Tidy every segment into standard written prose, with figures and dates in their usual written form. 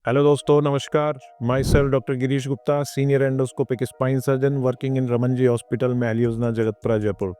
Hello दोस्तों, नमस्कार। Myself doctor Girish Gupta, senior endoscopic spine surgeon working in Raman ji hospital, Mahli Yojana, Jagatpura, Jaipur.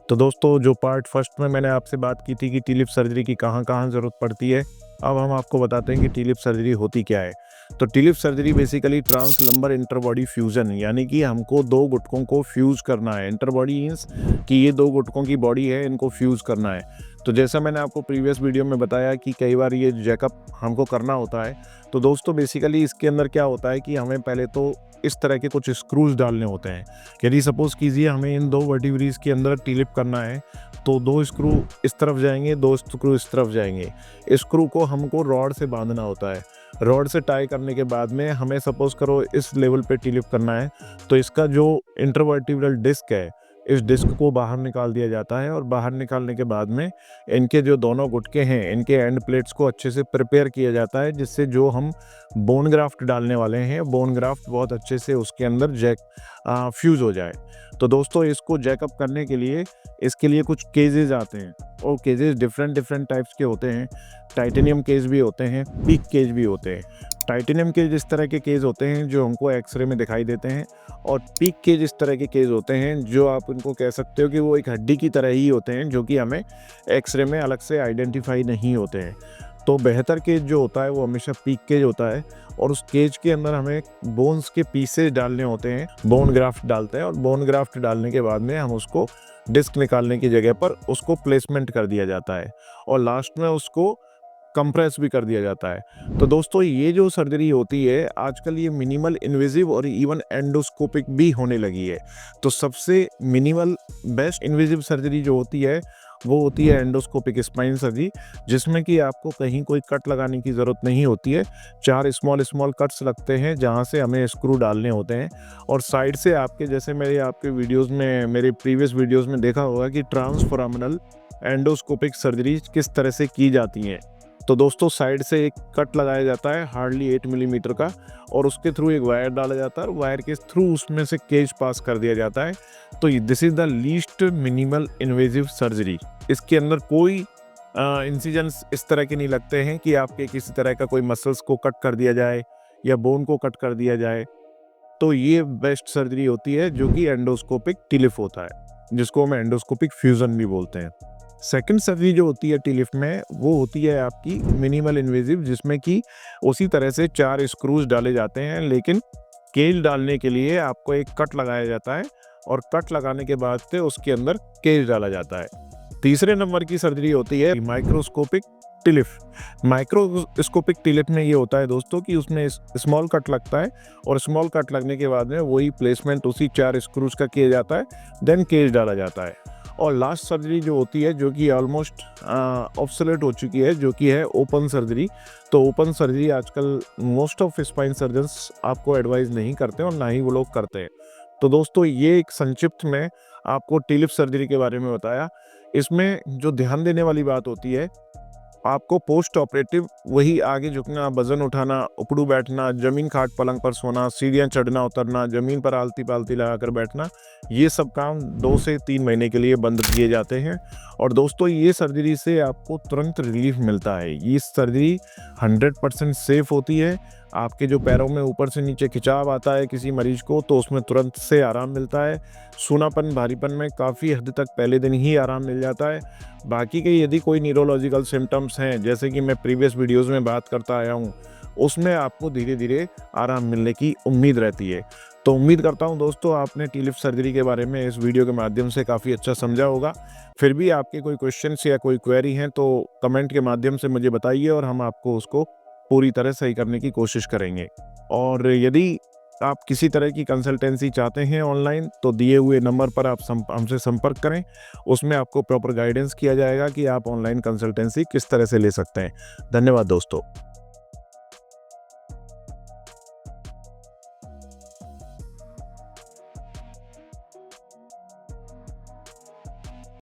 तो दोस्तों, जो पार्ट फर्स्ट में मैंने आपसे बात की थी कि टी-लिप सर्जरी की कहाँ कहाँ ज़रूरत पड़ती है, अब हम आपको बताते हैं कि टी-लिप सर्जरी होती क्या है। तो TLIF surgery basically trans lumbar interbody fusion, यानी कि हमको दो गुटकों को फ्यूज़ करना है। इंटरबॉडी मीन्स कि ये दो गुटकों की बॉडी है, इनको फ्यूज़ करना है। तो जैसा मैंने आपको प्रीवियस वीडियो में बताया कि कई बार ये जैकअप हमको करना होता है। तो दोस्तों, बेसिकली इसके अंदर क्या होता है कि हमें पहले तो इस तरह के कुछ स्क्रूज डालने होते हैं। यदि सपोज़ कीजिए हमें इन दो वर्टिब्रीज के अंदर टी-लिप करना है, तो दो स्क्रू इस तरफ जाएंगे, दो स्क्रू इस तरफ जाएंगे। स्क्रू को हमको रॉड से बांधना होता है। रॉड से टाई करने के बाद में हमें सपोज़ करो इस लेवल पे टी-लिप करना है, तो इसका जो इंटरवर्टिब्रल डिस्क है, इस डिस्क को बाहर निकाल दिया जाता है और बाहर निकालने के बाद में इनके जो दोनों गुटके हैं, इनके एंड प्लेट्स को अच्छे से प्रिपेयर किया जाता है, जिससे जो हम बोन ग्राफ्ट डालने वाले हैं, बोन ग्राफ्ट बहुत अच्छे से उसके अंदर फ्यूज़ हो जाए। तो दोस्तों, इसको जैकअप करने के लिए इसके लिए कुछ केजेज़ आते हैं और केजेज़ डिफरेंट टाइप्स के होते हैं। टाइटेनियम केज भी होते हैं, पीक केज भी होते हैं। टाइटेनियम केज इस तरह के केज होते हैं जो हमको एक्सरे में दिखाई देते हैं, और पीक केज इस तरह के केज होते हैं जो आप उनको कह सकते हो कि वो एक हड्डी की तरह ही होते हैं, जो कि हमें एक्सरे में अलग से आइडेंटिफाई नहीं होते हैं। तो बेहतर केज जो होता है वो हमेशा पीक केज होता है, और उस केज के अंदर हमें बोन्स के पीसेज डालने होते हैं, बोन ग्राफ्ट डालते हैं, और बोन ग्राफ्ट डालने के बाद में हम उसको डिस्क निकालने की जगह पर उसको प्लेसमेंट कर दिया जाता है, और लास्ट में उसको कंप्रेस भी कर दिया जाता है। तो दोस्तों, ये जो सर्जरी होती है आजकल, ये मिनिमल इन्वेजिव और इवन एंडोस्कोपिक भी होने लगी है। तो सबसे मिनिमल बेस्ट इन्वेजिव सर्जरी जो होती है वो होती है एंडोस्कोपिक स्पाइन सर्जरी, जिसमें कि आपको कहीं कोई कट लगाने की ज़रूरत नहीं होती है। 4 स्मॉल कट्स लगते हैं जहाँ से हमें स्क्रू डालने होते हैं, और साइड से आपके, जैसे मेरे आपके वीडियोज़ में, मेरे प्रीवियस वीडियोज़ में देखा होगा कि ट्रांसफोरामिनल एंडोस्कोपिक सर्जरी किस तरह से की जाती हैं। तो दोस्तों, साइड से एक कट लगाया जाता है हार्डली 8 मिलीमीटर का, और उसके थ्रू एक वायर डाला जाता है, और वायर के थ्रू उसमें से केज पास कर दिया जाता है। तो this is the least minimal invasive surgery. इसके अंदर कोई इंसिजन्स इस तरह के नहीं लगते हैं कि आपके किसी तरह का कोई मसल्स को कट कर दिया जाए या बोन को कट कर दिया जाए। तो ये बेस्ट सर्जरी होती है जो कि एंडोस्कोपिक टी-लिप होता है, जिसको हम एंडोस्कोपिक फ्यूजन भी बोलते हैं। सेकंड सर्जरी जो होती है टी-लिप में, वो होती है आपकी मिनिमल इन्वेजिव, जिसमें कि उसी तरह से 4 स्क्रूज डाले जाते हैं, लेकिन केज डालने के लिए आपको एक कट लगाया जाता है, और कट लगाने के बाद से उसके अंदर केज डाला जाता है। तीसरे नंबर की सर्जरी होती है माइक्रोस्कोपिक टी-लिप। माइक्रोस्कोपिक टी-लिप में ये होता है दोस्तों कि उसमें स्मॉल कट लगता है, और स्मॉल कट लगने के बाद में वही प्लेसमेंट उसी 4 स्क्रूज का किया जाता है, देन केज डाला जाता है। और लास्ट सर्जरी जो होती है, जो कि ऑलमोस्ट ऑब्सोलेट हो चुकी है, जो कि है ओपन सर्जरी। तो ओपन सर्जरी आजकल मोस्ट ऑफ स्पाइन सर्जन्स आपको एडवाइस नहीं करते और ना ही वो लोग करते हैं। तो दोस्तों, ये एक संक्षिप्त में आपको टी-लिप सर्जरी के बारे में बताया। इसमें जो ध्यान देने वाली बात होती है, आपको पोस्ट ऑपरेटिव वही आगे झुकना, वजन उठाना, उकड़ू बैठना, जमीन खाट पलंग पर सोना, सीढ़ियाँ चढ़ना उतरना, जमीन पर आलती पालती लगाकर बैठना, ये सब काम 2 से 3 महीने के लिए बंद किए जाते हैं। और दोस्तों, ये सर्जरी से आपको तुरंत रिलीफ मिलता है। ये सर्जरी 100% सेफ होती है। आपके जो पैरों में ऊपर से नीचे खिंचाव आता है किसी मरीज को, तो उसमें तुरंत से आराम मिलता है। सूनापन, भारीपन में काफ़ी हद तक पहले दिन ही आराम मिल जाता है। बाकी के यदि कोई न्यूरोलॉजिकल सिम्टम्स हैं, जैसे कि मैं प्रीवियस वीडियोज़ में बात करता आया हूँ, उसमें आपको धीरे धीरे आराम मिलने की उम्मीद रहती है। तो उम्मीद करता हूँ दोस्तों, आपने टी-लिप सर्जरी के बारे में इस वीडियो के माध्यम से काफ़ी अच्छा समझा होगा। फिर भी आपके कोई क्वेश्चंस या कोई क्वेरी हैं तो कमेंट के माध्यम से मुझे बताइए, और हम आपको उसको पूरी तरह सही करने की कोशिश करेंगे। और यदि आप किसी तरह की कंसल्टेंसी चाहते हैं ऑनलाइन, तो दिए हुए नंबर पर आप हमसे संपर्क करें। उसमें आपको प्रॉपर गाइडेंस किया जाएगा कि आप ऑनलाइन कंसल्टेंसी किस तरह से ले सकते हैं। धन्यवाद दोस्तों।